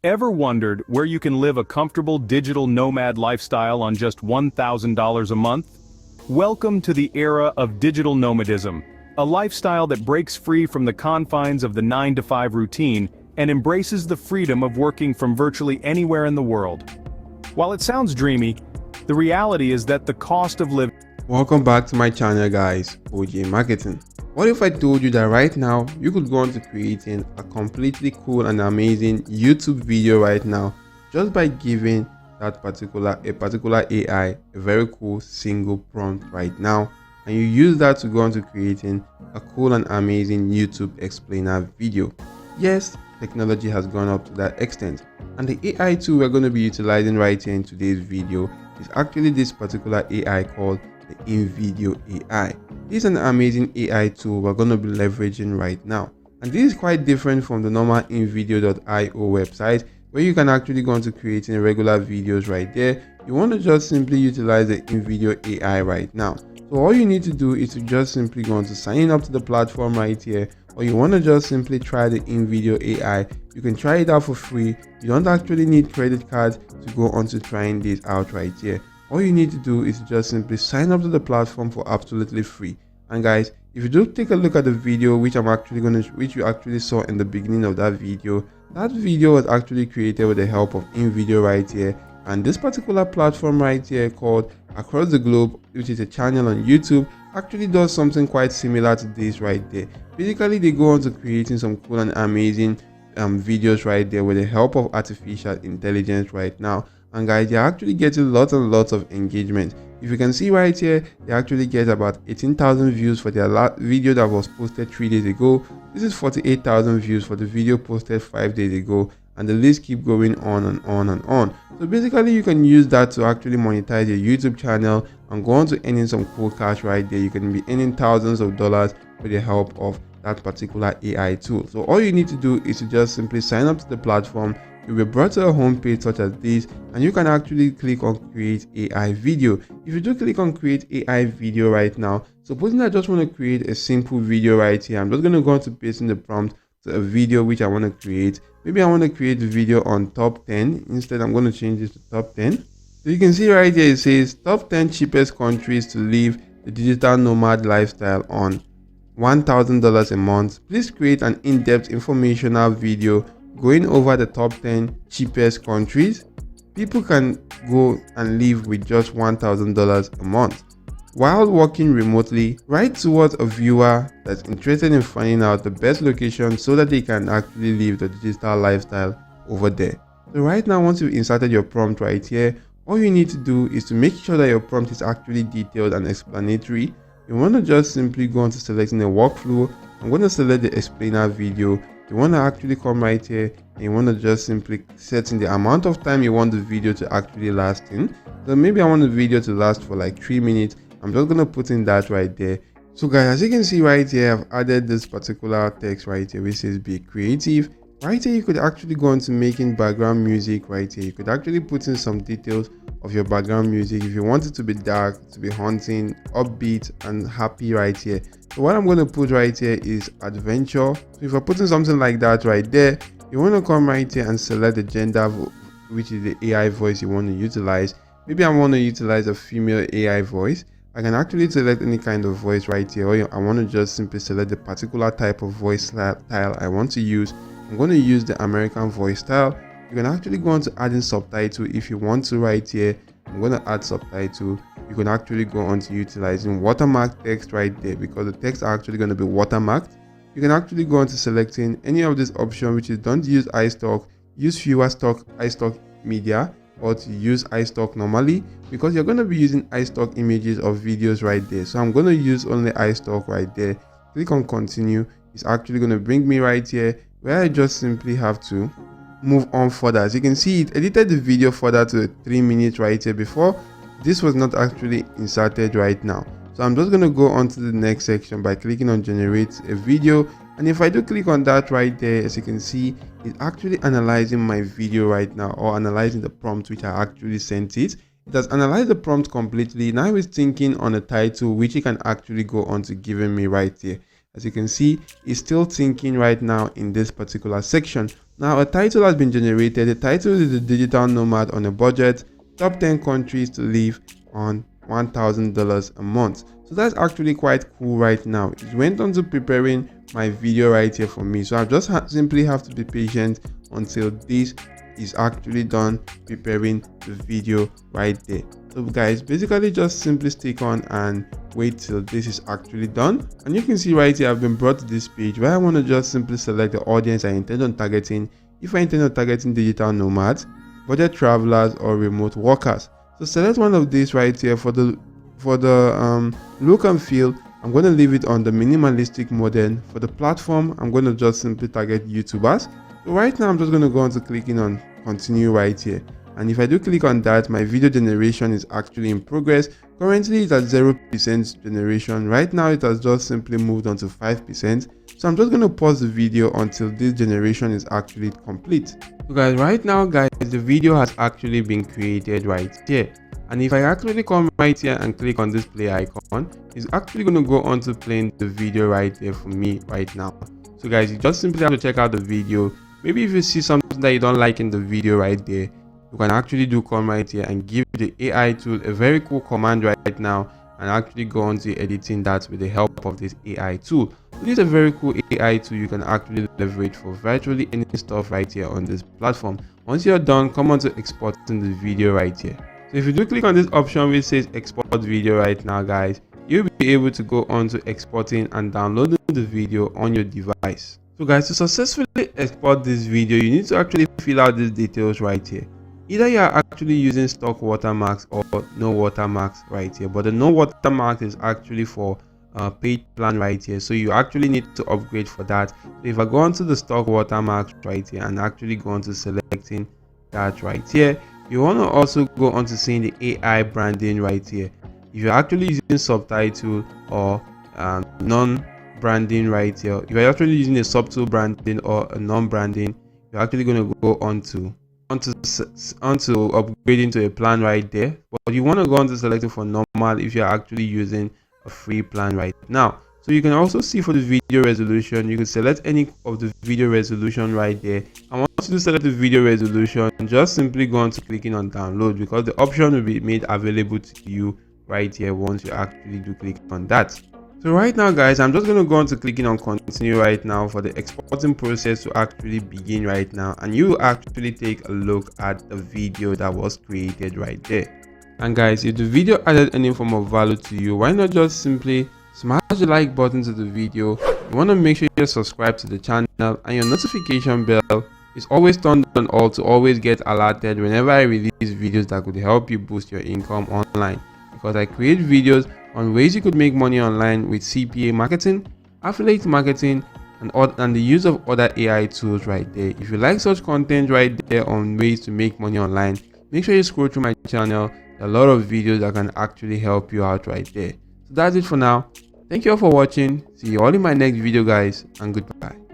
Ever wondered where you can live a comfortable digital nomad lifestyle on just $1,000 a month? Welcome to the era of digital nomadism, a lifestyle that breaks free from the confines of the 9-to-5 routine and embraces the freedom of working from virtually anywhere in the world. While it sounds dreamy, the reality is that the cost of living... Welcome back to my channel, guys. OJ Marketing. What if I told you that right now you could go on to creating a completely cool and amazing YouTube video right now just by giving that particular AI a very cool single prompt right now, and you use that to go on to creating a cool and amazing YouTube explainer video. Yes, technology has gone up to that extent, and the AI tool we're going to be utilizing right here in today's video is actually this particular AI called the Invidio AI. This is an amazing AI tool we're going to be leveraging right now, and this is quite different from the normal Invidio.io website where you can actually go into creating regular videos right there. You want to just simply utilize the Invidio AI right now. So all you need to do is to just simply go on to sign up to the platform right here, or you want to just simply try the Invidio AI. You can try it out for free. You don't actually need credit cards to go on to trying this out right here. All you need to do is just simply sign up to the platform for absolutely free. And guys, if you do take a look at the video which you actually saw in the beginning of that video was actually created with the help of Invidio right here. And this particular platform right here called Across the Globe, which is a channel on YouTube, actually does something quite similar to this right there. Basically, they go on to creating some cool and amazing videos right there with the help of artificial intelligence right now. And guys, they're actually getting lots and lots of engagement. If you can see right here, they actually get about 18,000 views for their last video that was posted 3 days ago. This is 48,000 views for the video posted 5 days ago, and the list keep going on and on and on. So basically, you can use that to actually monetize your YouTube channel and go on to earning some cool cash right there. You can be earning thousands of dollars with the help of that particular AI tool. So all you need to do is to just simply sign up to the platform. You'll be brought to a home page such as this, and you can actually click on create AI video. If you do click on create AI video right now, supposing I just want to create a simple video right here, I'm just going to go to paste in the prompt to a video which I want to create. Maybe I want to create a video on top 10. Instead, I'm going to change this to top 10. So you can see right here it says top 10 cheapest countries to live the digital nomad lifestyle on $1,000 a month. Please create an in-depth informational video going over the top 10 cheapest countries people can go and live with just $1,000 a month while working remotely. Write towards a viewer that's interested in finding out the best location so that they can actually live the digital lifestyle over there. So right now, once you've inserted your prompt right here, all you need to do is to make sure that your prompt is actually detailed and explanatory. You want to just simply go on to selecting a workflow. I'm going to select the explainer video. You want to actually come right here and you want to just simply set in the amount of time you want the video to actually last in. So maybe I want the video to last for like 3 minutes. I'm just going to put in that right there. So guys, as you can see right here, I've added this particular text right here which says be creative. Right here, you could actually go into making background music right here. You could actually put in some details of your background music if you want it to be dark, to be haunting, upbeat and happy right here. So what I'm going to put right here is adventure. So if you're putting something like that right there, you want to come right here and select the gender, which is the AI voice you want to utilize. Maybe I want to utilize a female AI voice. I can actually select any kind of voice right here, or I want to just simply select the particular type of voice style I want to use. I'm going to use the American voice style. You can actually go on to adding subtitle if you want to right here. I'm going to add subtitle. You can actually go on to utilizing watermark text right there because the text are actually going to be watermarked. You can actually go on to selecting any of this option, which is don't use iStock, use fewer stock iStock media, or to use iStock normally, because you're going to be using iStock images or videos right there. So I'm going to use only iStock right there. Click on continue. It's actually going to bring me right here where I just simply have to move on further. As you can see, it edited the video further to 3 minutes right here. Before, this was not actually inserted right now. So I'm just going to go on to the next section by clicking on generate a video, and if I do click on that right there, as you can see, it's actually analyzing my video right now, or analyzing the prompt which I actually sent it. It has analyzed the prompt completely. Now it's thinking on a title which it can actually go on to giving me right here. As you can see, it's still thinking right now in this particular section. Now a title has been generated. The title is The Digital Nomad on a Budget, Top 10 Countries to Live on $1,000 a Month. So that's actually quite cool right now. It went on to preparing my video right here for me. So I just simply have to be patient until this is actually done preparing the video right there. So guys, basically just simply stick on and wait till this is actually done. And you can see right here I've been brought to this page where I want to just simply select the audience I intend on targeting. If I intend on targeting digital nomads, budget travelers, or remote workers. So select one of these right here. For the look and feel, I'm going to leave it on the minimalistic model. For the platform, I'm going to just simply target YouTubers. So right now I'm just going to go on to clicking on continue right here. And if I do click on that, my video generation is actually in progress. Currently it's at 0% generation. Right now it has just simply moved on to 5%. So I'm just going to pause the video until this generation is actually complete. So guys, right now guys, the video has actually been created right here. And if I actually come right here and click on this play icon, it's actually going to go on to playing the video right there for me right now. So guys, you just simply have to check out the video. Maybe if you see something that you don't like in the video right there, you can actually come right here and give the AI tool a very cool command right now and actually go on to editing that with the help of this AI tool. So this is a very cool AI tool you can actually leverage for virtually any stuff right here on this platform. Once you're done, come on to exporting the video right here. So if you do click on this option which says export video right now guys, you'll be able to go on to exporting and downloading the video on your device. So guys, to successfully export this video, you need to actually fill out these details right here. Either you are actually using stock watermarks or no watermarks right here, but the no watermark is actually for paid plan right here, so you actually need to upgrade for that. So if I go onto the stock watermarks right here and actually go on to selecting that right here, you want to also go on to seeing the AI branding right here. If you're actually using subtitle or non-branding right here, if you're actually using a subtle branding or a non-branding, you're actually going to go onto upgrading to a plan right there, but you want to go on to selecting for normal if you're actually using a free plan right now. So you can also see for the video resolution, you can select any of the video resolution right there, and once you select the video resolution, just simply go on to clicking on download, because the option will be made available to you right here once you actually do click on that. So right now guys, I'm just going to go on to clicking on continue right now for the exporting process to actually begin right now, and you will actually take a look at the video that was created right there. And guys, if the video added any form of value to you, why not just simply smash the like button to the video. You want to make sure you're subscribed to the channel and your notification bell is always turned on all to always get alerted whenever I release videos that could help you boost your income online, because I create videos on ways you could make money online with CPA marketing, affiliate marketing, and the use of other AI tools right there. If you like such content right there on ways to make money online, make sure you scroll through my channel. There are a lot of videos that can actually help you out right there. So that's it for now. Thank you all for watching. See you all in my next video guys, and goodbye.